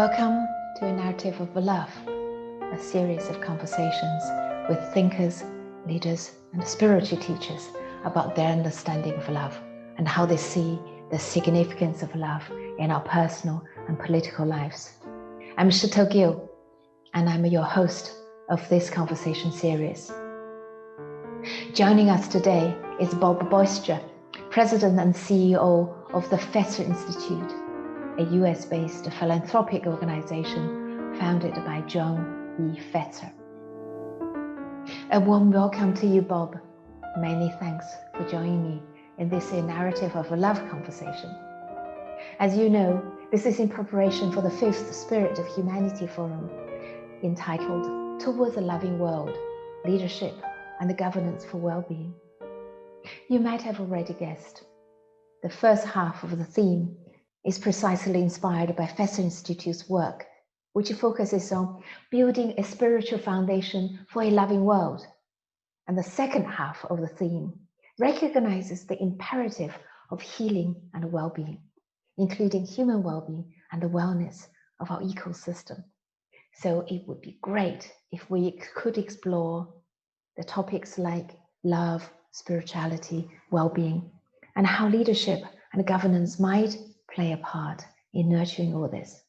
Welcome to A Narrative of Love, a series of conversations with thinkers, leaders, and spiritual teachers about their understanding of love and how they see the significance of love in our personal and political lives. I'm Scherto Gill, and I'm your host of this conversation series. Joining us today is Bob Boisture, President and CEO of the Fetzer Institute, a US-based philanthropic organization founded by John E. Fetzer. A warm welcome to you, Bob. Many thanks for joining me in this narrative of a love conversation. As you know, this is in preparation for the 5th Spirit of Humanity Forum, entitled Towards a Loving World, Leadership and the Governance for Wellbeing. You might have already guessed, the first half of the theme is precisely inspired by Fetzer Institute's work, which focuses on building a spiritual foundation for a loving world. And the second half of the theme recognizes the imperative of healing and well-being, including human well-being and the wellness of our ecosystem. So it would be great if we could explore the topics like love, spirituality, well-being, and how leadership and governance might play a part in nurturing all this.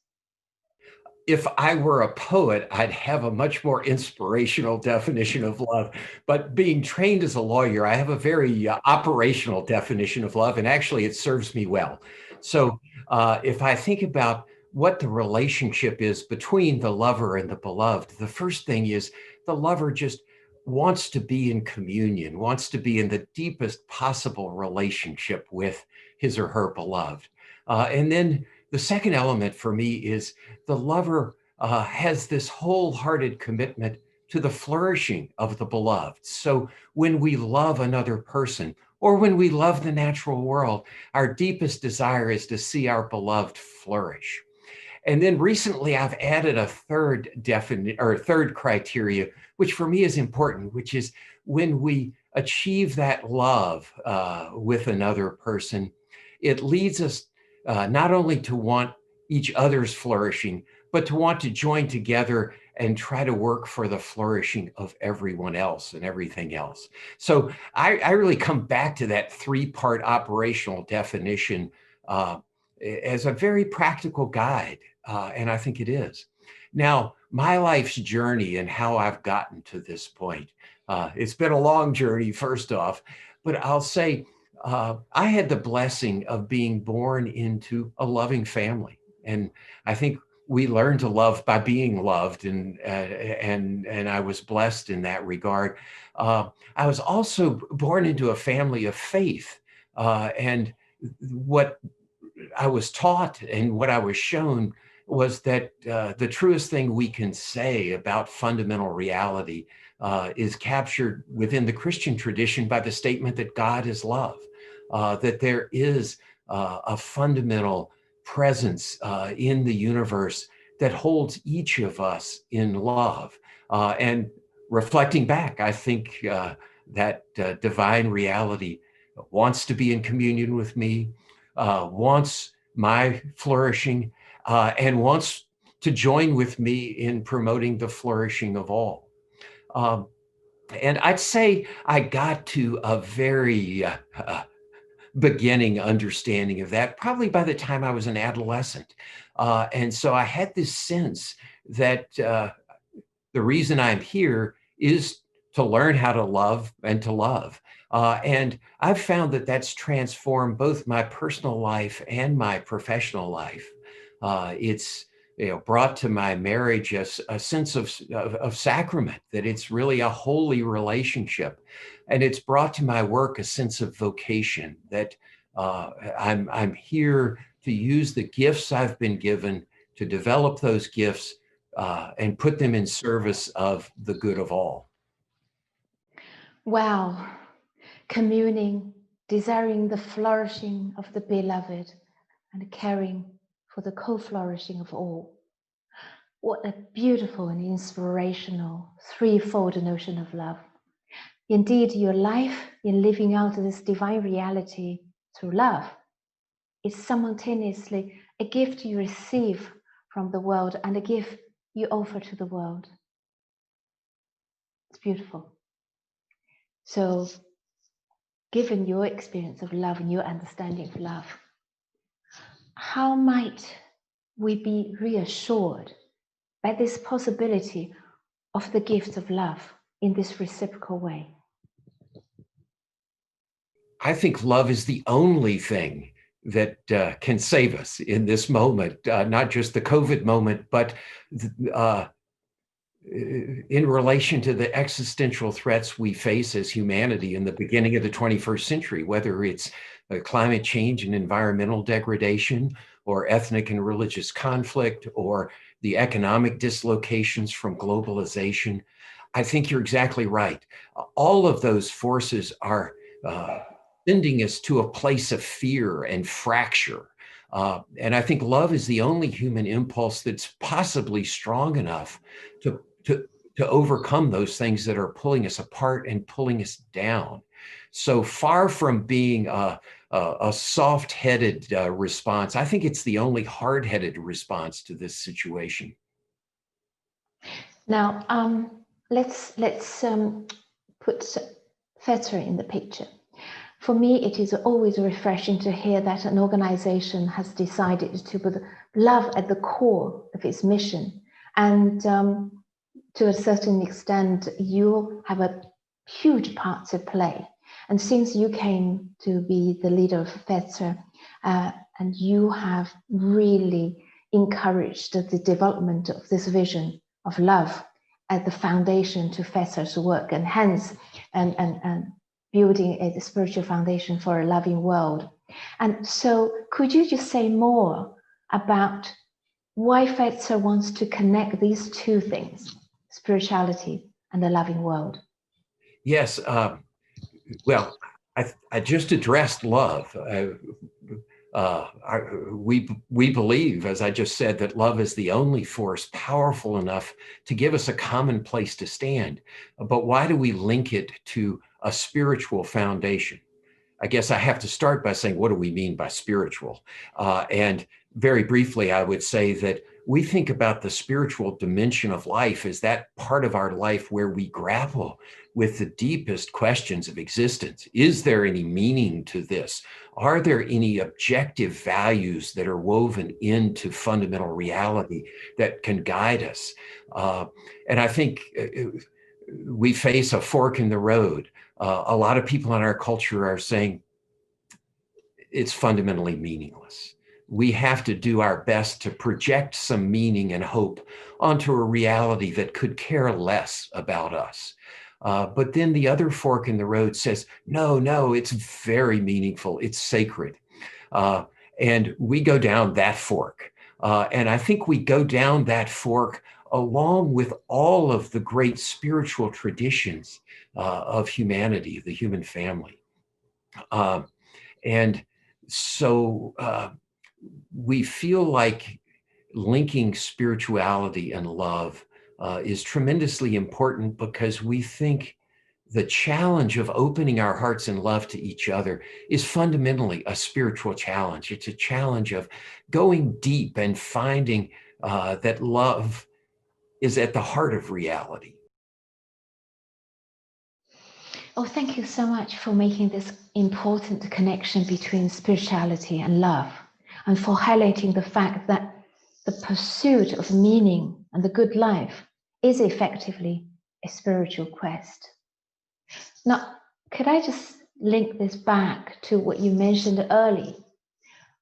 If I were a poet, I'd have a much more inspirational definition of love. But being trained as a lawyer, I have a very operational definition of love, and actually it serves me well. So if I think about what the relationship is between the lover and the beloved, the first thing is the lover just wants to be in communion, wants to be in the deepest possible relationship with his or her beloved. And then the second element for me is the lover has this wholehearted commitment to the flourishing of the beloved. So when we love another person or when we love the natural world, our deepest desire is to see our beloved flourish. And then recently I've added a third criteria, which for me is important, which is when we achieve that love with another person, it leads us not only to want each other's flourishing, but to want to join together and try to work for the flourishing of everyone else and everything else. So I really come back to that 3-part operational definition as a very practical guide, and I think it is. Now, my life's journey and how I've gotten to this point, it's been a long journey, first off, but I'll say, I had the blessing of being born into a loving family, and I think we learn to love by being loved, and I was blessed in that regard. I was also born into a family of faith, and what I was taught and what I was shown was that the truest thing we can say about fundamental reality is captured within the Christian tradition by the statement that God is love, that there is a fundamental presence in the universe that holds each of us in love. And reflecting back, I think that divine reality wants to be in communion with me, wants my flourishing, and wants to join with me in promoting the flourishing of all. And I'd say I got to a very beginning understanding of that probably by the time I was an adolescent. And so I had this sense that the reason I'm here is to learn how to love and to love. And I've found that that's transformed both my personal life and my professional life. It's brought to my marriage a sense of sacrament, that it's really a holy relationship. And it's brought to my work a sense of vocation, that I'm here to use the gifts I've been given to develop those gifts and put them in service of the good of all. Wow, communing, desiring the flourishing of the beloved and caring for the co-flourishing of all. What a beautiful and inspirational threefold notion of love. Indeed, your life in living out this divine reality through love is simultaneously a gift you receive from the world and a gift you offer to the world. It's beautiful. So, given your experience of love and your understanding of love, how might we be reassured by this possibility of the gift of love in this reciprocal way? I think love is the only thing that can save us in this moment, not just the COVID moment, but in relation to the existential threats we face as humanity in the beginning of the 21st century, whether it's climate change and environmental degradation, or ethnic and religious conflict, or the economic dislocations from globalization. I think you're exactly right. All of those forces are sending us to a place of fear and fracture. And I think love is the only human impulse that's possibly strong enough to overcome those things that are pulling us apart and pulling us down. So far from being a soft-headed response, I think it's the only hard-headed response to this situation. Now, let's put Fetzer in the picture. For me, it is always refreshing to hear that an organization has decided to put love at the core of its mission. And to a certain extent, you have a huge part to play. And since you came to be the leader of Fetzer, and you have really encouraged the development of this vision of love as the foundation to Fetzer's work, and hence, and building a spiritual foundation for a loving world. And so could you just say more about why Fetzer wants to connect these two things, spirituality and the loving world? Yes. Well, I just addressed love. We believe, as I just said, that love is the only force powerful enough to give us a common place to stand. But why do we link it to a spiritual foundation? I guess I have to start by saying, what do we mean by spiritual? And very briefly, I would say that we think about the spiritual dimension of life as that part of our life where we grapple with the deepest questions of existence. Is there any meaning to this? Are there any objective values that are woven into fundamental reality that can guide us? And I think we face a fork in the road. A lot of people in our culture are saying it's fundamentally meaningless. We have to do our best to project some meaning and hope onto a reality that could care less about us. But then the other fork in the road says, no, it's very meaningful. It's sacred. And we go down that fork. And I think we go down that fork along with all of the great spiritual traditions of humanity, the human family. And so we feel like linking spirituality and love is tremendously important, because we think the challenge of opening our hearts in love to each other is fundamentally a spiritual challenge. It's a challenge of going deep and finding that love is at the heart of reality. Oh, thank you so much for making this important connection between spirituality and love, and for highlighting the fact that the pursuit of meaning and the good life is effectively a spiritual quest. Now, could I just link this back to what you mentioned early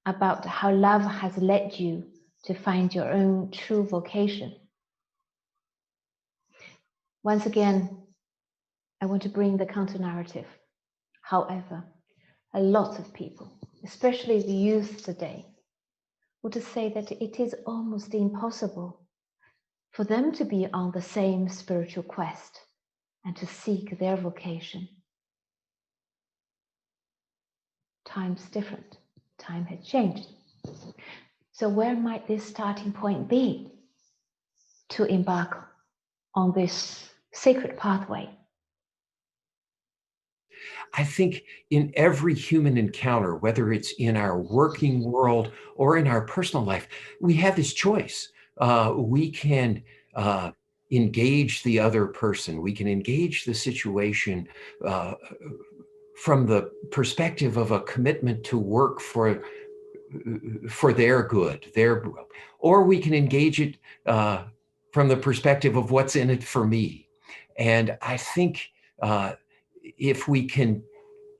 about how love has led you to find your own true vocation? Once again, I want to bring the counter narrative. However, a lot of people, especially the youth today, would say that it is almost impossible for them to be on the same spiritual quest and to seek their vocation. Time's different. Time has changed. So where might this starting point be to embark on this sacred pathway? I think in every human encounter, whether it's in our working world or in our personal life, we have this choice. we can engage the other person. We can engage the situation from the perspective of a commitment to work for their good, or we can engage it from the perspective of what's in it for me. And I think if we can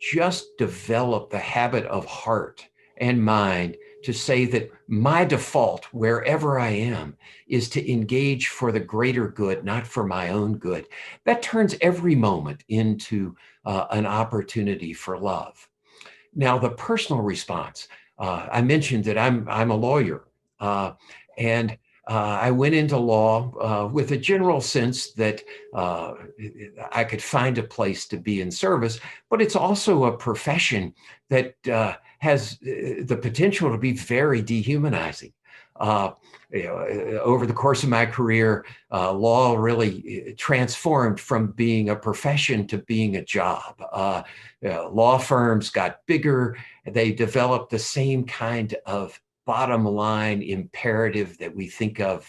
just develop the habit of heart and mind to say that my default, wherever I am, is to engage for the greater good, not for my own good, that turns every moment into an opportunity for love. Now, the personal response, I mentioned that I'm a lawyer, and I went into law with a general sense that I could find a place to be in service, but it's also a profession that has the potential to be very dehumanizing. Over the course of my career, law really transformed from being a profession to being a job. Law firms got bigger. They developed the same kind of bottom line imperative that we think of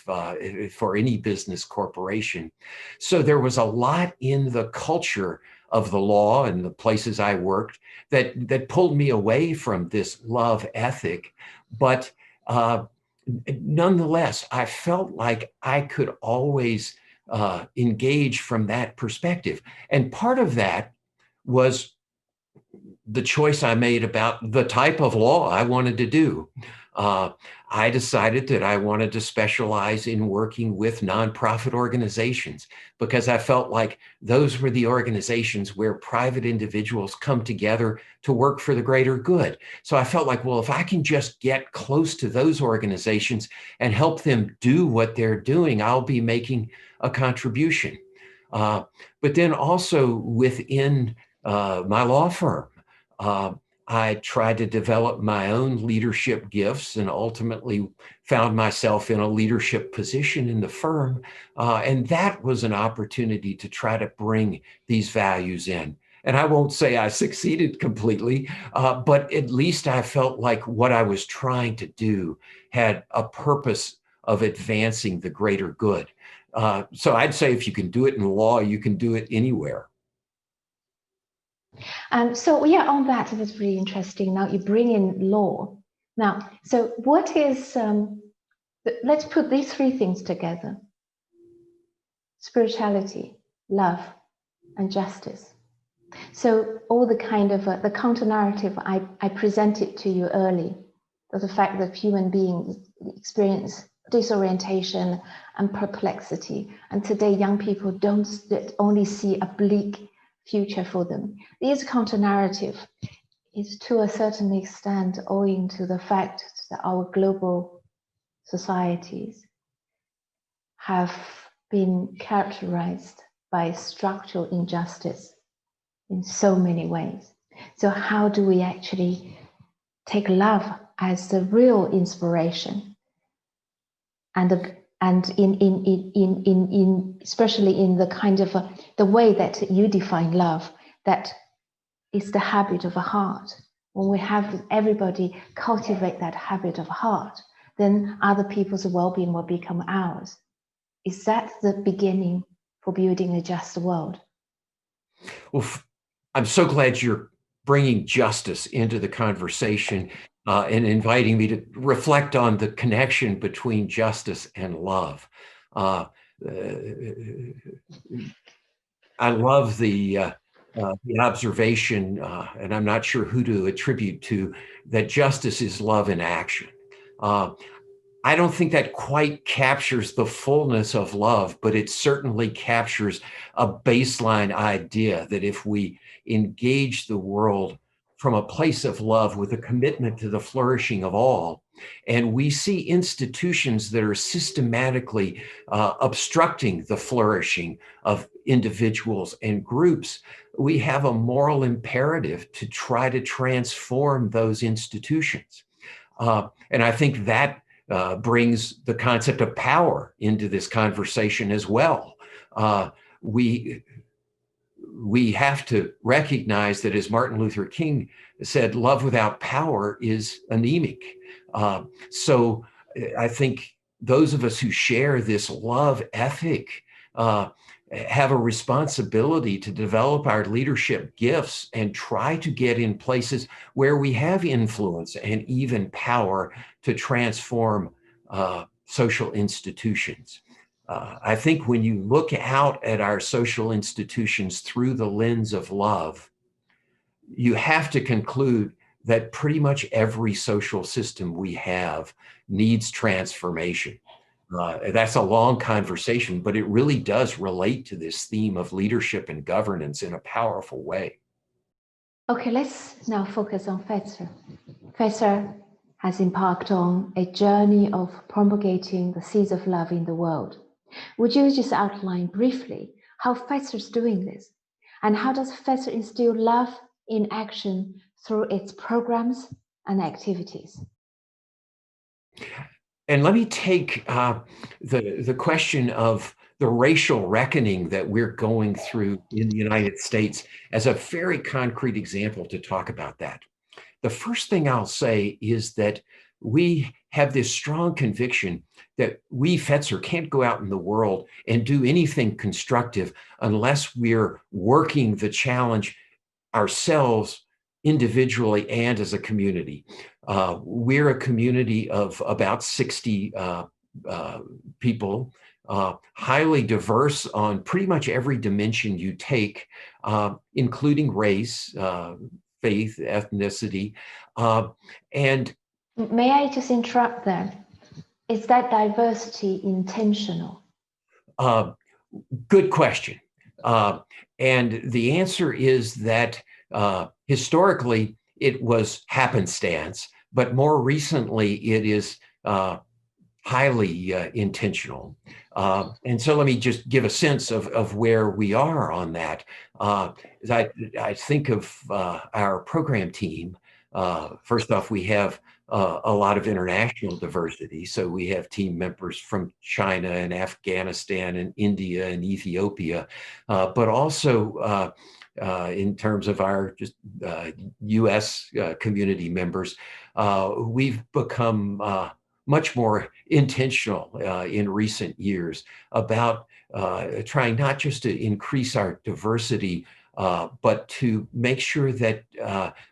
for any business corporation. So there was a lot in the culture of the law and the places I worked that pulled me away from this love ethic. But nonetheless, I felt like I could always engage from that perspective. And part of that was the choice I made about the type of law I wanted to do. I decided that I wanted to specialize in working with nonprofit organizations because I felt like those were the organizations where private individuals come together to work for the greater good. So I felt like, well, if I can just get close to those organizations and help them do what they're doing, I'll be making a contribution. But then also within my law firm, I tried to develop my own leadership gifts and ultimately found myself in a leadership position in the firm. And that was an opportunity to try to bring these values in. And I won't say I succeeded completely, but at least I felt like what I was trying to do had a purpose of advancing the greater good. So I'd say if you can do it in law, you can do it anywhere. So yeah, on that, it was really interesting. Now you bring in law. Now, so what is, let's put these three things together: spirituality, love, and justice. So all the kind of the counter narrative I presented to you early, of the fact that human beings experience disorientation and perplexity, and today young people don't only see a bleak future for them. This counter narrative is to a certain extent owing to the fact that our global societies have been characterized by structural injustice in so many ways. So how do we actually take love as the real inspiration, and in especially in the kind of the way that you define love, that is the habit of a heart. When we have everybody cultivate that habit of heart, then other people's well-being will become ours. Is that the beginning for building a just world? Well, I'm so glad you're bringing justice into the conversation and inviting me to reflect on the connection between justice and love. I love the observation, and I'm not sure who to attribute to, that justice is love in action. I don't think that quite captures the fullness of love, but it certainly captures a baseline idea that if we engage the world from a place of love with a commitment to the flourishing of all, and we see institutions that are systematically obstructing the flourishing of individuals and groups, we have a moral imperative to try to transform those institutions. And I think that brings the concept of power into this conversation as well. We have to recognize that, as Martin Luther King said, love without power is anemic. So I think those of us who share this love ethic have a responsibility to develop our leadership gifts and try to get in places where we have influence and even power to transform social institutions. I think when you look out at our social institutions through the lens of love, you have to conclude that pretty much every social system we have needs transformation. That's a long conversation, but it really does relate to this theme of leadership and governance in a powerful way. Okay, let's now focus on Fetzer. Fetzer has embarked on a journey of promulgating the seeds of love in the world. Would you just outline briefly how Fetzer is doing this? And how does Fetzer instill love in action through its programs and activities? And let me take the question of the racial reckoning that we're going through in the United States as a very concrete example to talk about that. The first thing I'll say is that we have this strong conviction that we, Fetzer, can't go out in the world and do anything constructive unless we're working the challenge ourselves individually and as a community. We're a community of about 60 people, highly diverse on pretty much every dimension you take, including race, faith, ethnicity, and may I just interrupt there? Is that diversity intentional? Good question. And the answer is that historically it was happenstance, but more recently it is highly intentional. And so let me just give a sense of where we are on that. As I think of our program team, first off, we have a lot of international diversity. So we have team members from China and Afghanistan and India and Ethiopia, but also in terms of our just US community members, we've become much more intentional in recent years about trying not just to increase our diversity, but to make sure that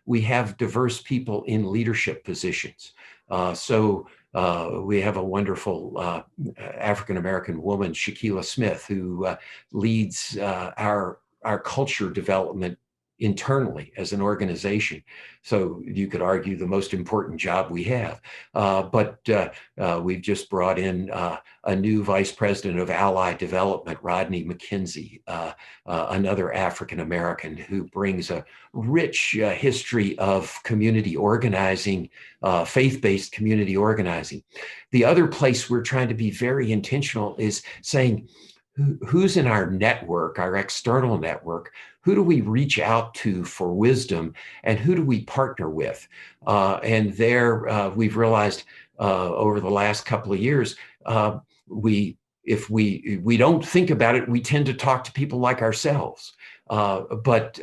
we have diverse people in leadership positions. So we have a wonderful African-American woman, Shaquila Smith, who leads our culture development internally as an organization. So you could argue the most important job we have. But we've just brought in a new vice president of Ally Development, Rodney McKenzie, another African-American who brings a rich history of community organizing, faith-based community organizing. The other place we're trying to be very intentional is saying, who's in our network, our external network? Who do we reach out to for wisdom, and who do we partner with? And there we've realized over the last couple of years, if we don't think about it, we tend to talk to people like ourselves. But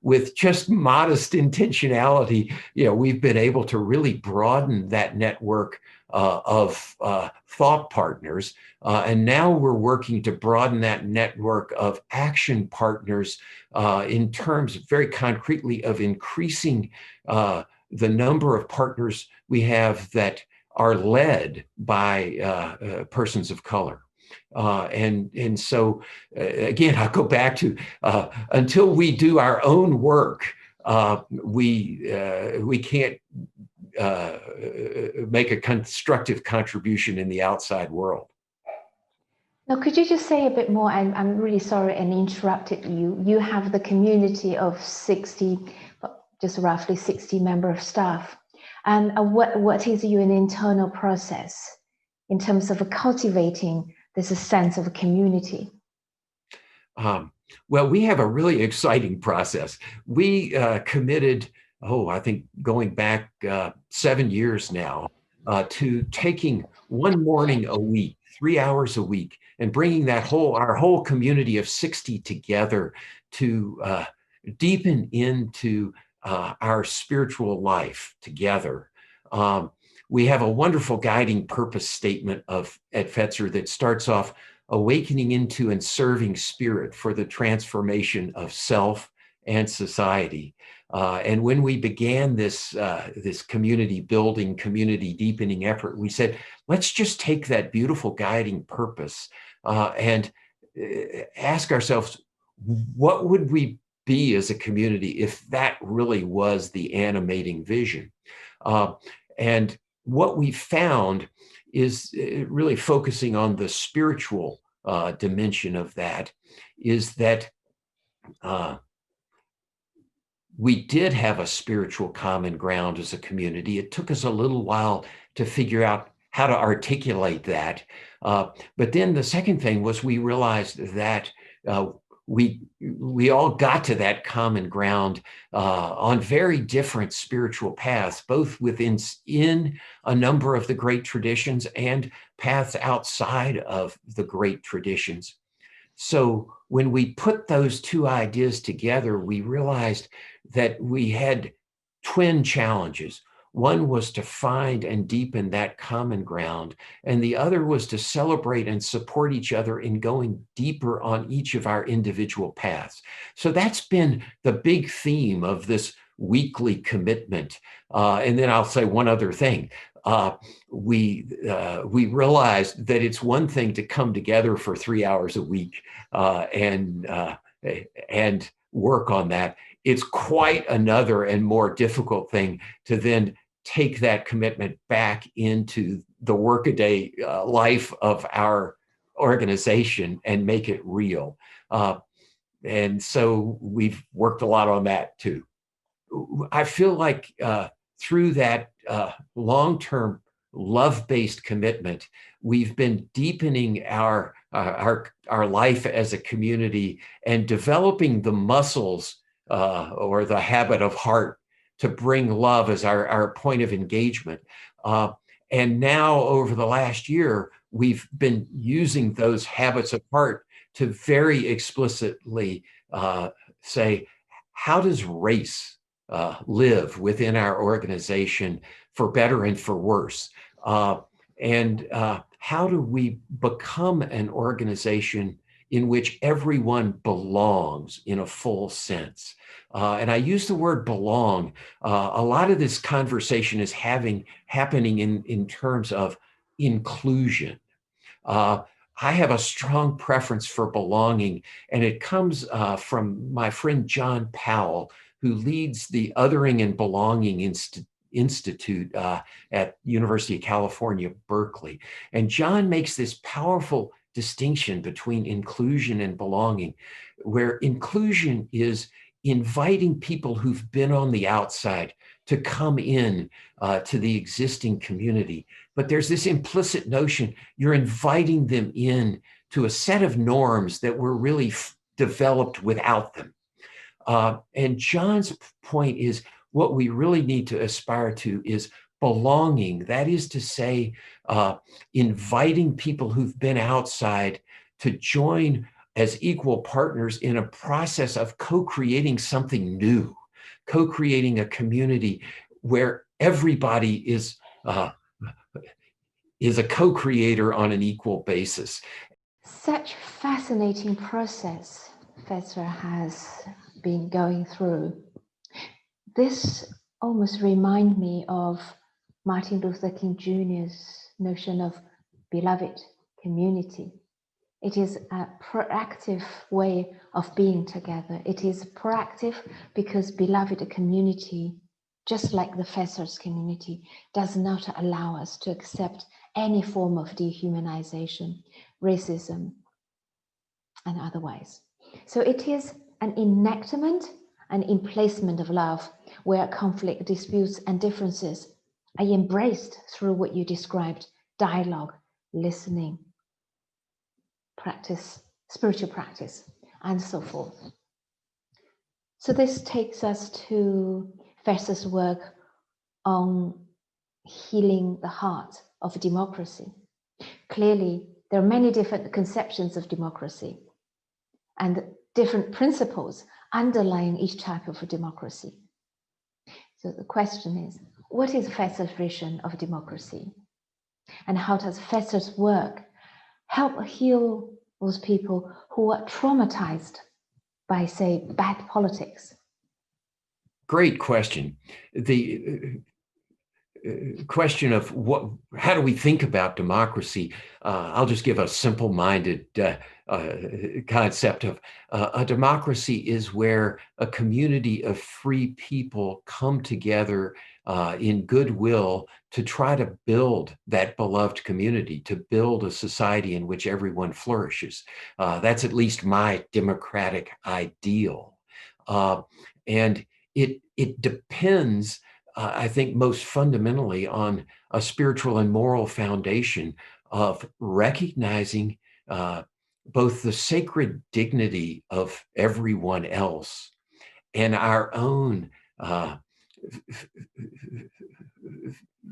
with just modest intentionality, we've been able to really broaden that network of thought partners. And now we're working to broaden that network of action partners in terms very concretely of increasing the number of partners we have that are led by persons of color. And so, again, I'll go back to until we do our own work, we can't make a constructive contribution in the outside world. Now, could you just say a bit more? I'm really sorry and interrupted you. You have the community of 60, just roughly 60 member of staff. And what is your internal process in terms of cultivating this sense of a community? Well, we have a really exciting process. We committed, I think going back 7 years now, to taking one morning a week, 3 hours a week, and bringing our whole community of 60 together to deepen into our spiritual life together. we have a wonderful guiding purpose statement at Fetzer that starts off, awakening into and serving spirit for the transformation of self and society. And when we began this community building, community deepening effort, we said, let's just take that beautiful guiding purpose and ask ourselves, what would we be as a community if that really was the animating vision? And what we found is really focusing on the spiritual dimension of that, is that we did have a spiritual common ground as a community. It took us a little while to figure out how to articulate that. But then the second thing was we realized that we all got to that common ground on very different spiritual paths, both within a number of the great traditions and paths outside of the great traditions. So when we put those two ideas together, we realized that we had twin challenges. One was to find and deepen that common ground, and the other was to celebrate and support each other in going deeper on each of our individual paths. So that's been the big theme of this weekly commitment. And then I'll say one other thing. We realized that it's one thing to come together for 3 hours a week and work on that. It's quite another and more difficult thing to then take that commitment back into the workaday life of our organization and make it real. And so we've worked a lot on that too. I feel like through that long-term love-based commitment, we've been deepening our life as a community and developing the muscles or the habit of heart to bring love as our point of engagement. And now over the last year, we've been using those habits of heart to very explicitly say, how does race live within our organization for better and for worse? And how do we become an organization in which everyone belongs in a full sense? And I use the word belong. A lot of this conversation is happening in terms of inclusion. I have a strong preference for belonging, and it comes from my friend John Powell, who leads the Othering and Belonging Institute at University of California, Berkeley. And John makes this powerful distinction between inclusion and belonging, where inclusion is inviting people who've been on the outside to come in to the existing community. But there's this implicit notion you're inviting them in to a set of norms that were really developed without them. And John's point is what we really need to aspire to is belonging. That is to say, inviting people who've been outside to join as equal partners in a process of co-creating something new, co-creating a community where everybody is a co-creator on an equal basis. Such fascinating process Fetzer has been going through. This almost reminds me of Martin Luther King Jr.'s notion of beloved community. It is a proactive way of being together. It is proactive because beloved community, just like the Fetzer's community, does not allow us to accept any form of dehumanization, racism, and otherwise. So it is an enactment, an emplacement of love, where conflict, disputes, and differences are embraced through what you described: dialogue, listening, practice, spiritual practice, and so forth. So this takes us to Fetzer's work on healing the heart of democracy. Clearly, there are many different conceptions of democracy and different principles underlying each type of a democracy. So the question is, what is Fetzer's vision of democracy? And how does Fetzer's work help heal those people who are traumatized by, say, bad politics? Great question. The question of how do we think about democracy? I'll just give a simple-minded concept of a democracy is where a community of free people come together in goodwill to try to build that beloved community, to build a society in which everyone flourishes. That's at least my democratic ideal. And it depends, I think, most fundamentally on a spiritual and moral foundation of recognizing both the sacred dignity of everyone else and our own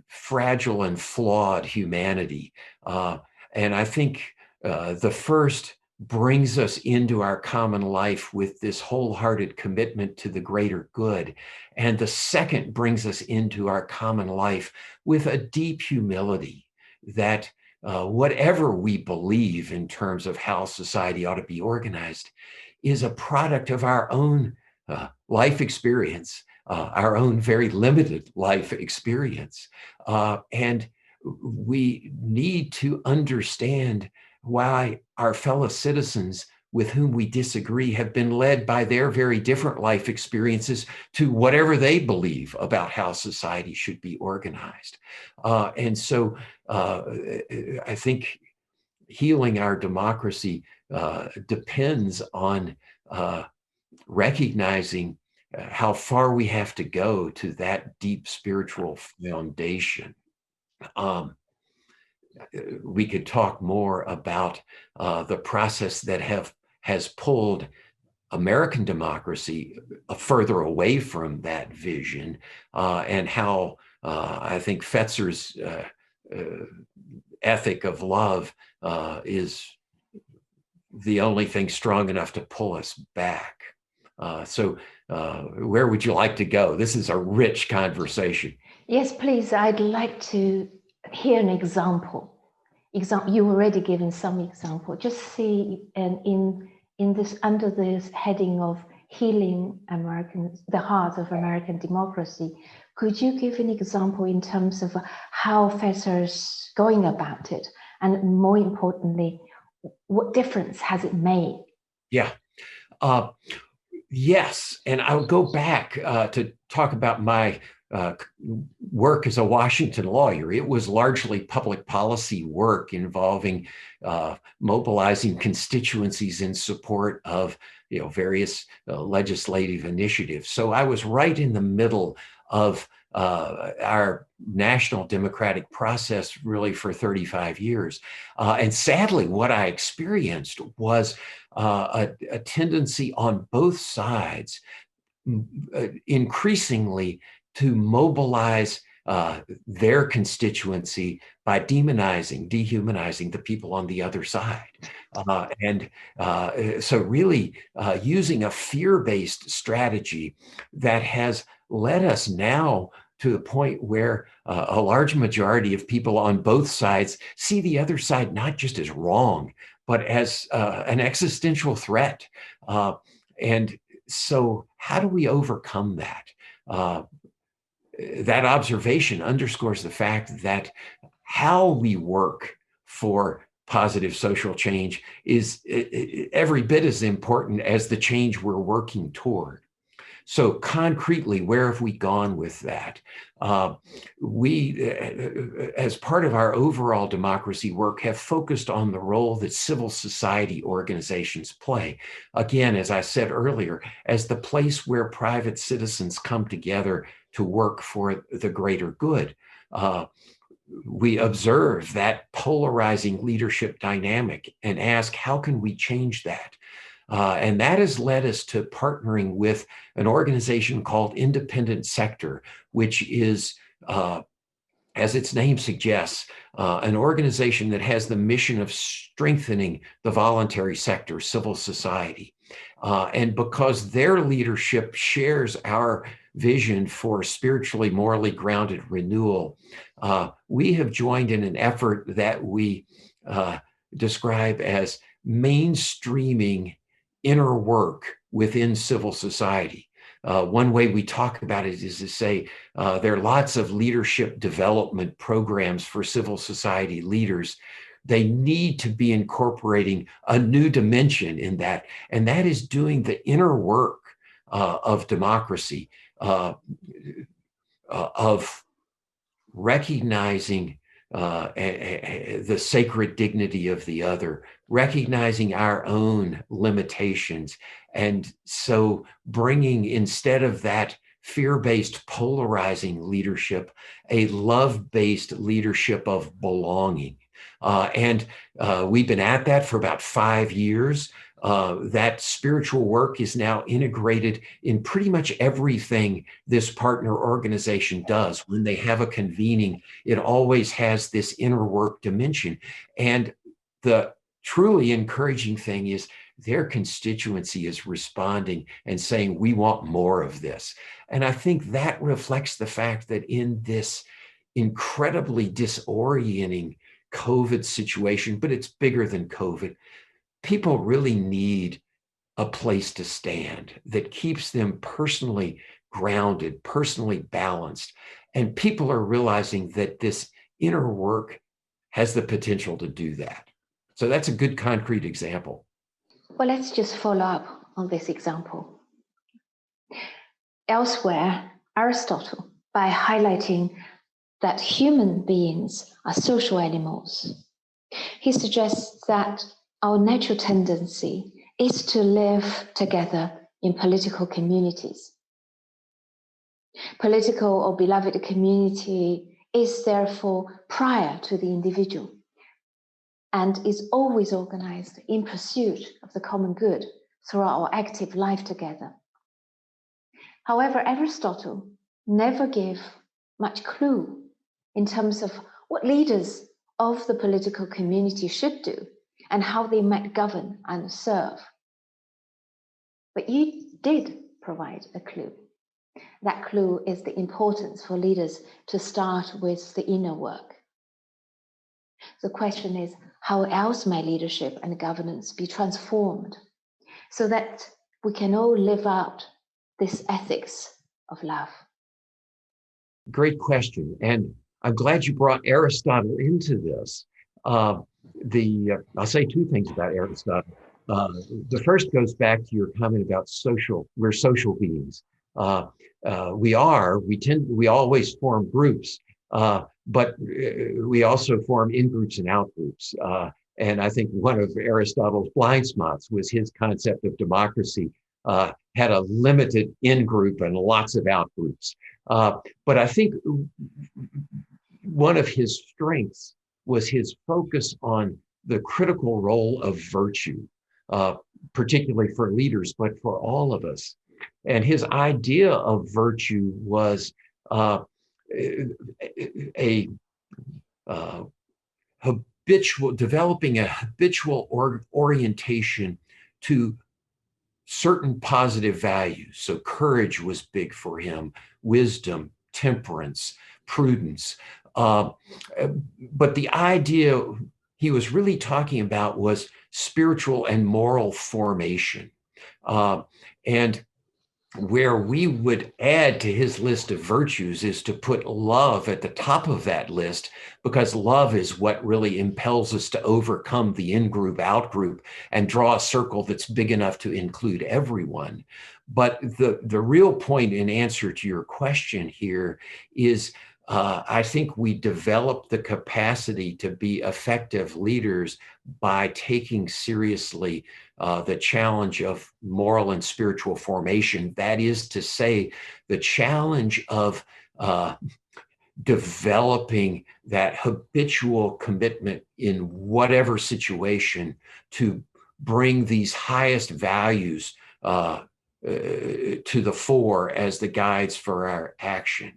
fragile and flawed humanity. And I think the first brings us into our common life with this wholehearted commitment to the greater good. And the second brings us into our common life with a deep humility that whatever we believe in terms of how society ought to be organized is a product of our own life experience, our own very limited life experience. And we need to understand why our fellow citizens with whom we disagree have been led by their very different life experiences to whatever they believe about how society should be organized. And so I think healing our democracy depends on recognizing how far we have to go to that deep spiritual foundation. We could talk more about the process that has pulled American democracy further away from that vision, and how I think Fetzer's ethic of love is the only thing strong enough to pull us back. So where would you like to go? This is a rich conversation. Yes, please. I'd like to hear an example. You already given some example. Just see, and in this, under this heading of healing the heart of American democracy, could you give an example in terms of how Fetzer's going about it, and more importantly, what difference has it made? Yeah. Yes, and I'll go back to talk about my work as a Washington lawyer. It was largely public policy work involving mobilizing constituencies in support of various legislative initiatives. So I was right in the middle of our national democratic process really for 35 years. And sadly, what I experienced was a tendency on both sides increasingly to mobilize their constituency by dehumanizing the people on the other side. So really using a fear-based strategy that has led us now to the point where a large majority of people on both sides see the other side not just as wrong, but as an existential threat. And so how do we overcome that? That observation underscores the fact that how we work for positive social change is every bit as important as the change we're working toward. So concretely, where have we gone with that? We, as part of our overall democracy work, have focused on the role that civil society organizations play. Again, as I said earlier, as the place where private citizens come together to work for the greater good. We observe that polarizing leadership dynamic and ask, how can we change that? And that has led us to partnering with an organization called Independent Sector, which is, as its name suggests, an organization that has the mission of strengthening the voluntary sector, civil society. And because their leadership shares our vision for spiritually, morally grounded renewal, we have joined in an effort that we describe as mainstreaming inner work within civil society. One way we talk about it is to say there are lots of leadership development programs for civil society leaders. They need to be incorporating a new dimension in that, and that is doing the inner work of democracy, of recognizing the sacred dignity of the other, recognizing our own limitations. And so bringing, instead of that fear-based polarizing leadership, a love-based leadership of belonging. And we've been at that for about 5 years. That spiritual work is now integrated in pretty much everything this partner organization does. When they have a convening, it always has this inner work dimension. And the truly encouraging thing is their constituency is responding and saying, we want more of this. And I think that reflects the fact that in this incredibly disorienting COVID situation, but it's bigger than COVID, people really need a place to stand that keeps them personally grounded, personally balanced. And people are realizing that this inner work has the potential to do that. So that's a good concrete example. Well, let's just follow up on this example. Elsewhere, Aristotle, by highlighting that human beings are social animals, he suggests that our natural tendency is to live together in political communities. Political or beloved community is therefore prior to the individual and is always organized in pursuit of the common good throughout our active life together. However, Aristotle never gave much clue in terms of what leaders of the political community should do and how they might govern and serve. But you did provide a clue. That clue is the importance for leaders to start with the inner work. The question is, how else might leadership and governance be transformed so that we can all live out this ethics of love? Great question. And I'm glad you brought Aristotle into this. I'll say two things about Aristotle. The first goes back to your comment about we're social beings. We always form groups, but we also form in-groups and out-groups. And I think one of Aristotle's blind spots was his concept of democracy had a limited in-group and lots of out-groups. But I think one of his strengths was his focus on the critical role of virtue, particularly for leaders, but for all of us. And his idea of virtue was developing a habitual orientation to certain positive values. So courage was big for him, wisdom, temperance, prudence. But the idea he was really talking about was spiritual and moral formation. And where we would add to his list of virtues is to put love at the top of that list, because love is what really impels us to overcome the in-group, out-group, and draw a circle that's big enough to include everyone. But the real point in answer to your question here is I think we develop the capacity to be effective leaders by taking seriously the challenge of moral and spiritual formation. That is to say, the challenge of developing that habitual commitment in whatever situation to bring these highest values to the fore as the guides for our action.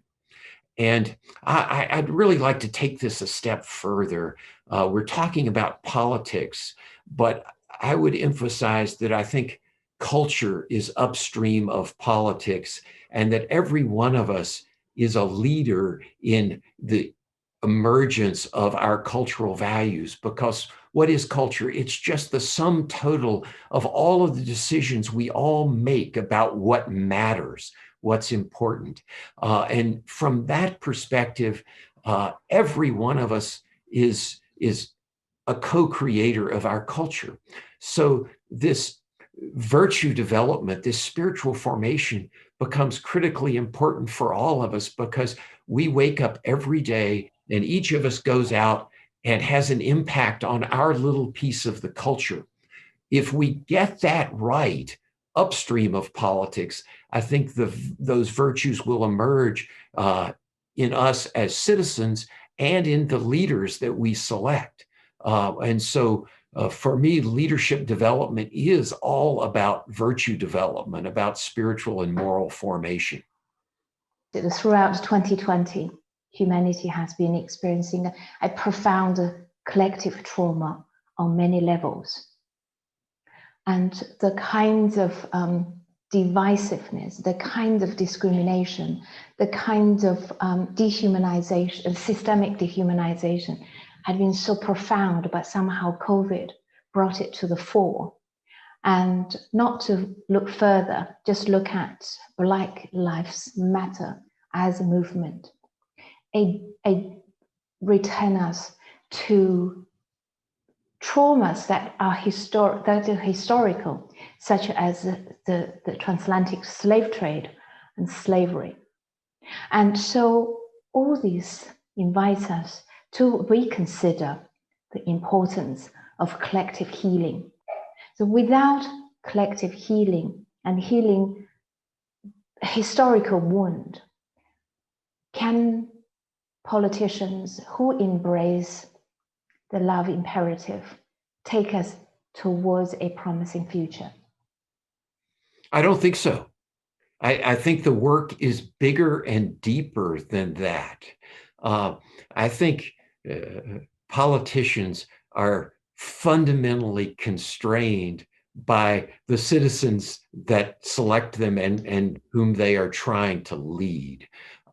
And I'd really like to take this a step further. We're talking about politics, but I would emphasize that I think culture is upstream of politics, and that every one of us is a leader in the emergence of our cultural values. Because what is culture? It's just the sum total of all of the decisions we all make about what matters, what's important. And from that perspective, every one of us is a co-creator of our culture. So this virtue development, this spiritual formation becomes critically important for all of us, because we wake up every day and each of us goes out and has an impact on our little piece of the culture. If we get that right upstream of politics, I think those virtues will emerge in us as citizens and in the leaders that we select. And so for me, leadership development is all about virtue development, about spiritual and moral formation. Throughout 2020, humanity has been experiencing a profound collective trauma on many levels. And the kinds of divisiveness, the kind of discrimination, the kind of dehumanization, systemic dehumanization had been so profound, but somehow COVID brought it to the fore. And not to look further, just look at Black Lives Matter as a movement. A return us to traumas that are historical, such as the transatlantic slave trade and slavery. And so all these invite us to reconsider the importance of collective healing. So without collective healing and healing a historical wound, can politicians who embrace the love imperative take us towards a promising future? I don't think so. I think the work is bigger and deeper than that. I think politicians are fundamentally constrained by the citizens that select them and whom they are trying to lead.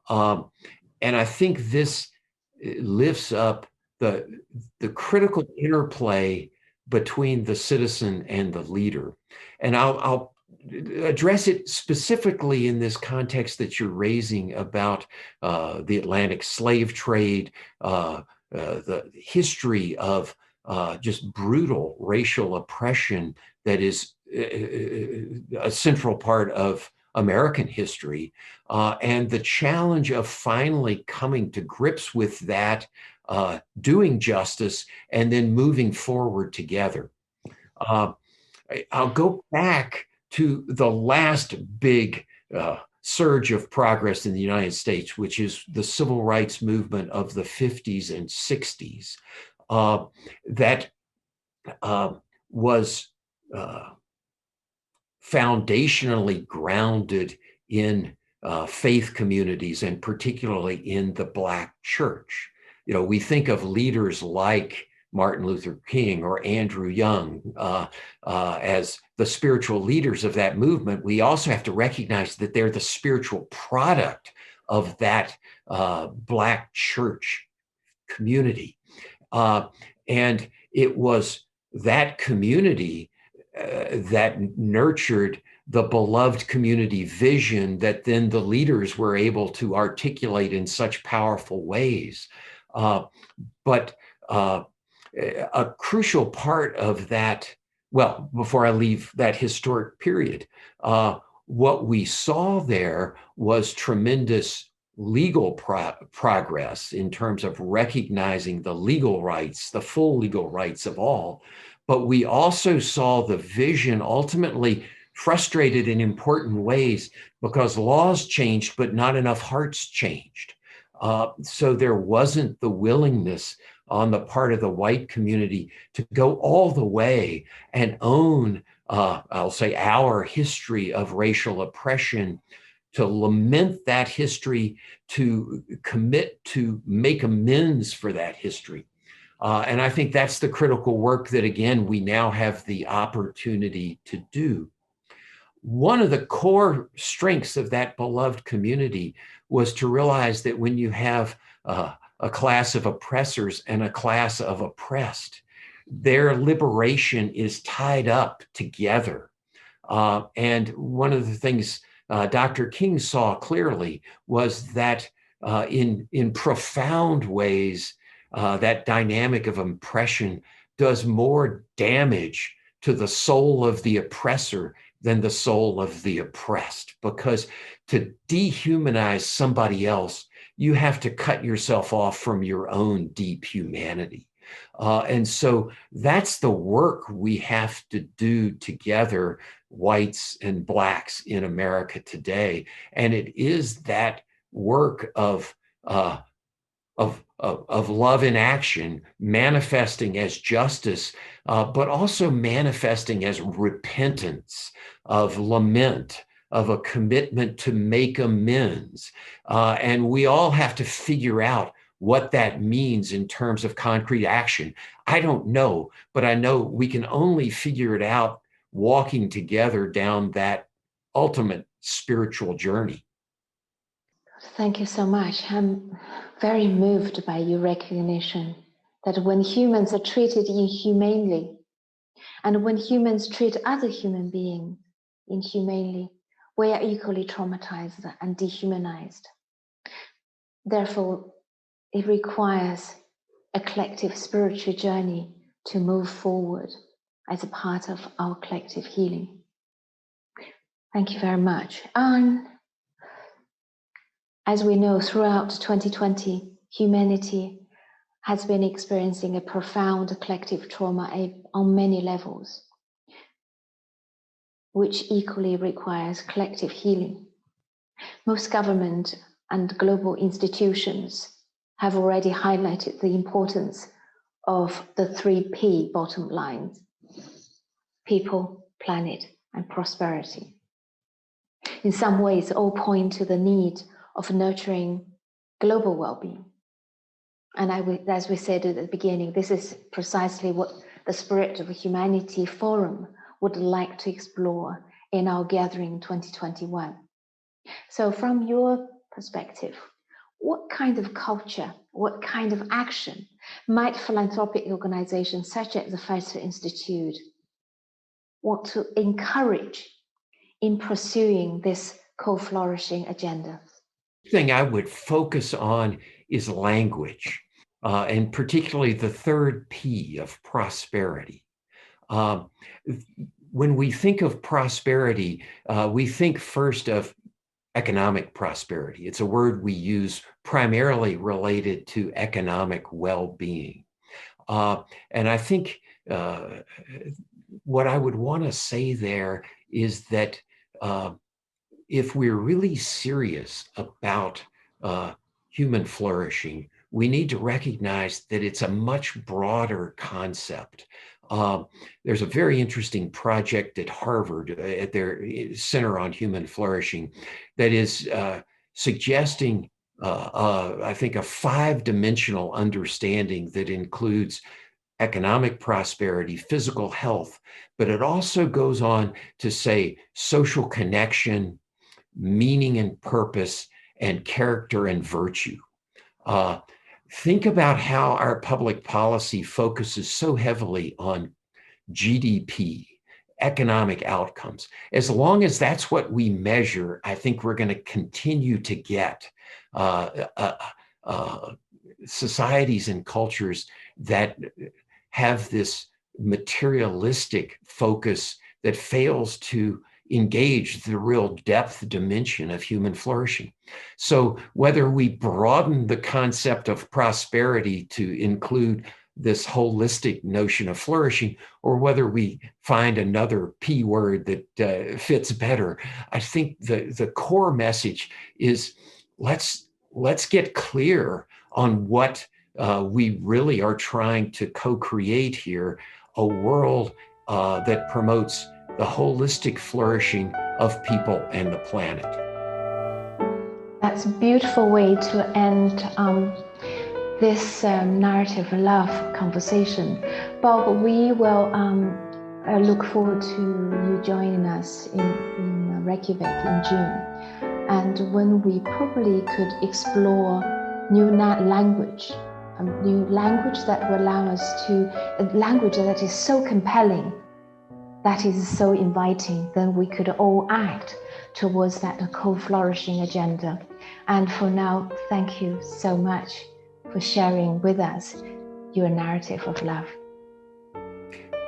And I think this lifts up the critical interplay between the citizen and the leader. And I'll address it specifically in this context that you're raising about the Atlantic slave trade, the history of just brutal racial oppression that is a central part of American history, and the challenge of finally coming to grips with that, doing justice, and then moving forward together. I'll go back to the last big surge of progress in the United States, which is the civil rights movement of the 50s and 60s, that was foundationally grounded in faith communities, and particularly in the Black church. You know, we think of leaders like Martin Luther King or Andrew Young as the spiritual leaders of that movement. We also have to recognize that they're the spiritual product of that Black church community. And it was that community that nurtured the beloved community vision that then the leaders were able to articulate in such powerful ways. But a crucial part of that, well, before I leave that historic period, what we saw there was tremendous legal progress in terms of recognizing the legal rights, the full legal rights of all. But we also saw the vision ultimately frustrated in important ways because laws changed, but not enough hearts changed. So there wasn't the willingness on the part of the white community to go all the way and own, I'll say, our history of racial oppression, to lament that history, to commit to make amends for that history. And I think that's the critical work that, again, we now have the opportunity to do. one of the core strengths of that beloved community was to realize that when you have a class of oppressors and a class of oppressed, their liberation is tied up together. And one of the things Dr. King saw clearly was that in profound ways, that dynamic of oppression does more damage to the soul of the oppressor than the soul of the oppressed. Because to dehumanize somebody else, you have to cut yourself off from your own deep humanity. And so that's the work we have to do together, whites and blacks in America today. And it is that work of love in action, manifesting as justice, but also manifesting as repentance, of lament, of a commitment to make amends. And we all have to figure out what that means in terms of concrete action. I don't know, but I know we can only figure it out walking together down that ultimate spiritual journey. Thank you so much. I'm very moved by your recognition that when humans are treated inhumanely, and when humans treat other human beings inhumanely, we are equally traumatized and dehumanized. Therefore, it requires a collective spiritual journey to move forward as a part of our collective healing. Thank you very much. As we know, throughout 2020, humanity has been experiencing a profound collective trauma on many levels, which equally requires collective healing. Most government and global institutions have already highlighted the importance of the 3P bottom lines: people, planet, and prosperity. In some ways, all point to the need of nurturing global well-being. And as we said at the beginning, this is precisely what the Spirit of Humanity Forum would like to explore in our gathering 2021. So from your perspective, what kind of culture, what kind of action might philanthropic organizations such as the Fetzer Institute want to encourage in pursuing this co-flourishing agenda? The thing I would focus on is language, and particularly the third P of prosperity. When we think of prosperity, we think first of economic prosperity. It's a word we use primarily related to economic well-being. And I think what I would want to say there is that if we're really serious about human flourishing, we need to recognize that it's a much broader concept. There's a very interesting project at Harvard at their Center on Human Flourishing that is suggesting, I think, a 5-dimensional understanding that includes economic prosperity, physical health, but it also goes on to say social connection, meaning and purpose, and character and virtue. Think about how our public policy focuses so heavily on GDP, economic outcomes. As long as that's what we measure, I think we're going to continue to get societies and cultures that have this materialistic focus that fails to engage the real depth dimension of human flourishing. So whether we broaden the concept of prosperity to include this holistic notion of flourishing, or whether we find another P word that fits better, I think the core message is let's get clear on what we really are trying to co-create here, a world that promotes the holistic flourishing of people and the planet. That's a beautiful way to end this narrative love conversation. Bob, we will I look forward to you joining us in Reykjavik in June. And when we probably could explore new language that will allow us to, a language that is so compelling, that is so inviting, then we could all act towards that co-flourishing agenda. And for now, thank you so much for sharing with us your narrative of love.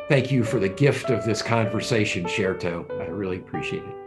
Thank you for the gift of this conversation, Scherto. I really appreciate it.